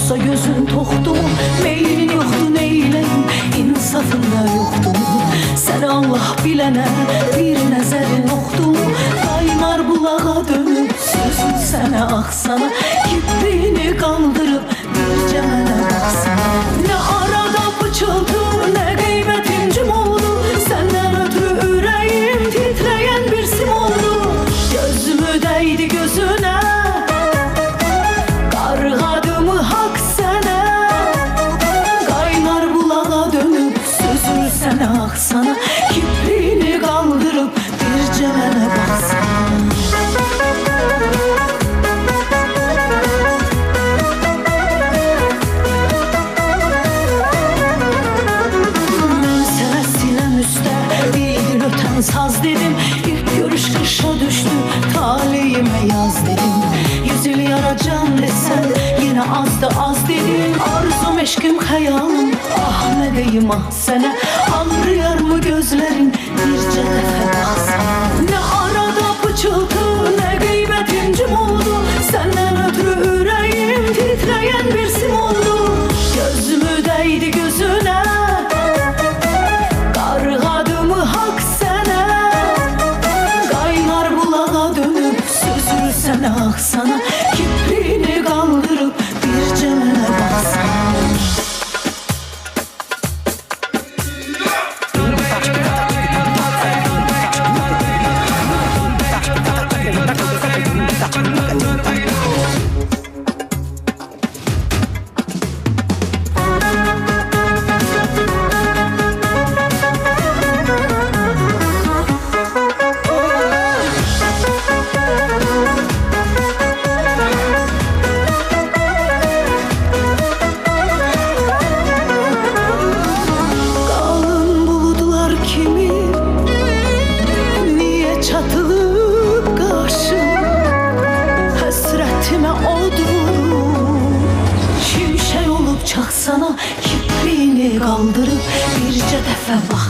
Yoxsa gözün toxdu mu? Meylin yoxdu neyləyim? İnsafında yoxdu mu? Səni Allah bilənə bir nəzərin oxdu mu? Qaynar bulağa dönüb sözün sənə axsana, kippini qaldırıb bircə mənə baxsana. Nə arada pıçıldı, nə qeymətin cüm oldu, səndən ötürü ürəyim titrəyən bir sim oldu. Gözümü dəydi gözünə, qarğadımı haqq sənə, qaynar bulağa dönüb sözün sənə axsana, kippini qaldırıb bircə mənə baxsana. Saz dedim, ilk görüş kışa düştü, talihime yaz dedim. 100 yıl yaracan desen yine azdı az dedim. Arzum, eşkim, hayalım, ah ne deyim ah sənə. Ağrıyar mı gözlerin, bircə dəfə baxsana. Ne arada pıçıltı, ne qeybətim cüm oldu, səndən ötürü ürəyim titrəyən bir sim oldu. Gözümü dəydi gözünə, qarğadımı haqq sənə axsana, kippini qaldırıb bircə mənə baxsana. Çaksana, kippini qaldırıb bircə dəfə bax.